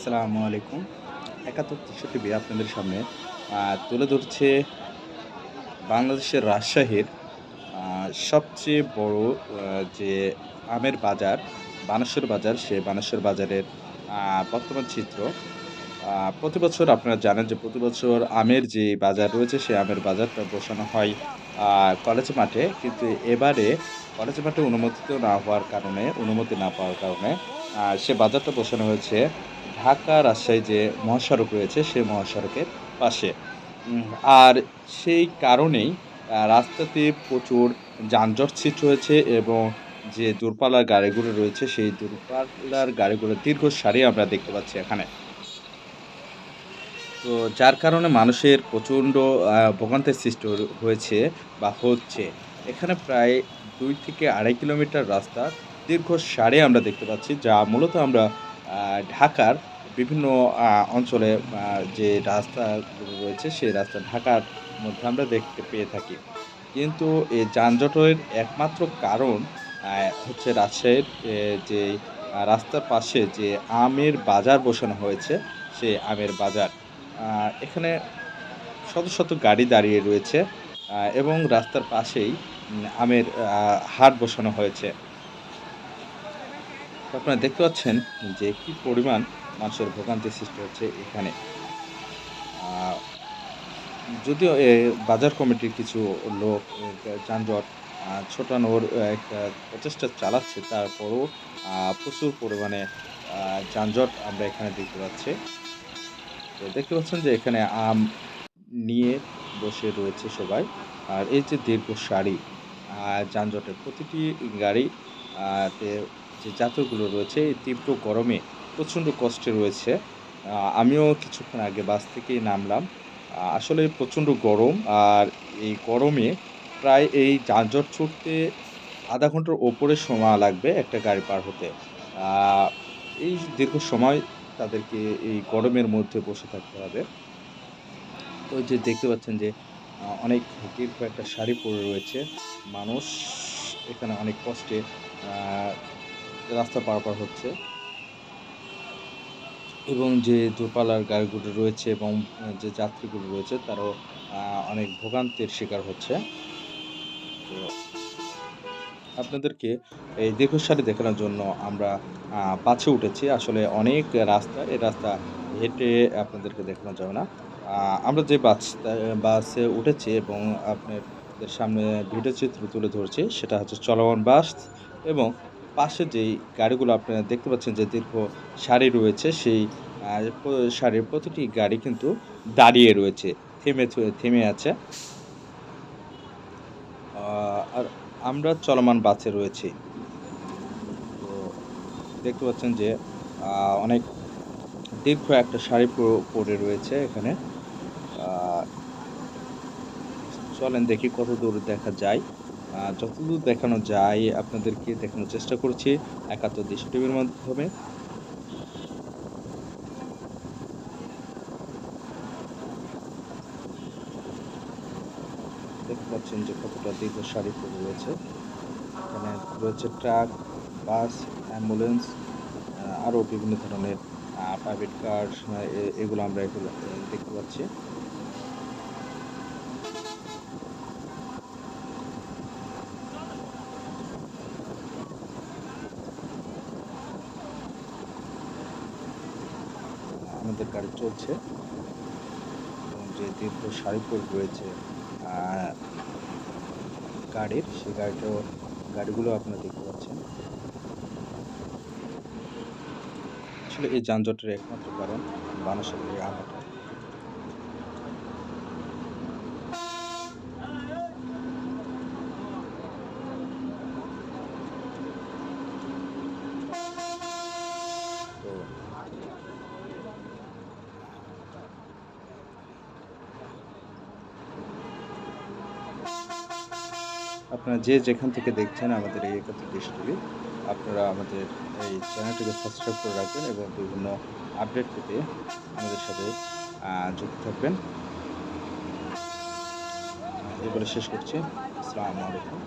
আসসালামু আলাইকুম। ৭১ টিভি আপনাদের সামনে তুলে ধরছে বাংলাদেশের রাজশাহীর আ সবচেয়ে বড় আ যে আমের বাজার, বানেশ্বর বাজার, সে বানেশ্বর বাজারের আ বর্তমান চিত্র। আ প্রতিবছর আপনারা জানেন যে প্রতিবছর আমের যে বাজার রয়েছে, সে আমের বাজারটা বসানো হয় আ কলেজ মাঠে। কিন্তু এবারে কলেজ মাঠে অনুমতি না পাওয়ার কারণে সে বাজারটা বসানো হয়েছে ঢাকা-রাজশাহী যে মহাসড়ক রয়েছে, সেই মহাসড়কের পাশে। উম আর সেই কারণেই রাস্তাতে প্রচুর যানজট সৃষ্টি হয়েছে এবং যে দূরপাল্লার গাড়িগুলো রয়েছে, সেই দূরপাল্লার গাড়িগুলোর দীর্ঘ সারি আমরা দেখতে পাচ্ছি এখানে। তো যার কারণে মানুষের প্রচণ্ড ভোগান্তির সৃষ্টি হয়েছে বা হচ্ছে। এখানে প্রায় ২ থেকে ২.৫ কিলোমিটার রাস্তা দীর্ঘ সারি আমরা দেখতে পাচ্ছি। যা মূলত আমরা আ ঢাকার বিভিন্ন আ অঞ্চলে যে রাস্তাগুলো রয়েছে, সেই রাস্তা ঢাকার মধ্যে আমরা দেখতে পেয়ে থাকি। কিন্তু এই যানজটের একমাত্র কারণ আ হচ্ছে রাজশাহীর যে রাস্তার পাশে যে আমের বাজার বসানো হয়েছে, সেই আমের বাজার। আ এখানে শত, শত গাড়ি দাঁড়িয়ে রয়েছে এবং রাস্তার পাশেই আমের হাট বসানো হয়েছে। তো আপনারা দেখতে পাচ্ছেন যে কি পরিমাণ মানুষের ভোগান্তির সৃষ্টি হচ্ছে এখানে। আ যদিও বাজার কমিটির কিছু লোক যানজট ছোটানোর একটা প্রচেষ্টা চালাচ্ছে, তারপরও আ প্রচুর পরিমাণে আ যানজট আমরা এখানে দেখতে পাচ্ছি। তো দেখতে পাচ্ছেন যে এখানে আম নিয়ে বসে রয়েছে সবাই। আর এই যে দীর্ঘ সারি যানজটের প্রতিটি গাড়ি আ তে যে যাত্রীগুলো রয়েছে এই তীব্র গরমে প্রচণ্ড কষ্টে রয়েছে। আমিও কিছুক্ষণ আগে বাস থেকেই নামলাম। আসলে প্রচণ্ড গরম। আর এই গরমে প্রায় এই যানজট ছুটতে ০.৫ ঘন্টার ওপরে সময় লাগবে একটা গাড়ি পার হতে। আ এই দীর্ঘ সময় তাদেরকে এই গরমের মধ্যে বসে থাকতে হবে। তো ওই যে দেখতে পাচ্ছেন যে অনেক দীর্ঘ একটা সারি পড়ে রয়েছে। মানুষ এখানে অনেক কষ্টে আ রাস্তা পারাপার হচ্ছে এবং যে দূরপাল্লার গাড়িগুলো রয়েছে এবং যে যাত্রীগুলো রয়েছে তারাও আ অনেক ভোগান্তির শিকার হচ্ছে। তো আপনাদেরকে এই দীর্ঘসারি দেখানোর জন্য আমরা বাসে উঠেছি। আসলে অনেক রাস্তা, এই রাস্তা হেঁটে আপনাদেরকে দেখানো যাবে না। আ আমরা যে বাসে উঠেছি এবং আপনাদের সামনে ভিডিও চিত্র তুলে ধরছি, সেটা হচ্ছে চলমান বাস এবং পাশে যেই গাড়িগুলো আপনারা দেখতে পাচ্ছেন যে দীর্ঘ সারি রয়েছে, সেই আ প সারির প্রতিটি গাড়ি কিন্তু দাঁড়িয়ে রয়েছে। থেমে আছে। আ আর আমরা চলমান বাসে রয়েছি। তো দেখতে পাচ্ছেন যে আ অনেক দীর্ঘ একটা সারি পড়ে রয়েছে এখানে। আ চলেন দেখি কতদূর দেখা যায়। যতদূর দেখানো যায় আপনাদেরকে দেখানোর চেষ্টা করছি একাত্তর দৃশ্য টিভির মাধ্যমে। দেখতে পাচ্ছেন যে কতটা দীর্ঘ সারি পড়ে রয়েছে। এখানে রয়েছে ট্রাক, বাস, অ্যাম্বুলেন্স আরো বিভিন্ন ধরনের প্রাইভেট কার এগুলো আমরা এগুলো দেখতে পাচ্ছি। আমাদের গাড়ি চলছে এবং যে দীর্ঘ সারি পড়ে রয়েছে আ গাড়ির, সেই গাড়িগুলো আপনারা দেখতে পাচ্ছেন। আসলে এই যানজটের একমাত্র কারণ বানারসের এই আবহাওয়াটা। তো আপনারা যে যেখান থেকে দেখছেন আমাদের এই ৭১ দেশ টিভি, আপনারা আমাদের এই চ্যানেলটিকে সাবস্ক্রাইব করে রাখবেন এবং বিভিন্ন আপডেট পেতে আমাদের সাথে যুক্ত থাকবেন। এই বলে শেষ করছি। আসসালামু আলাইকুম।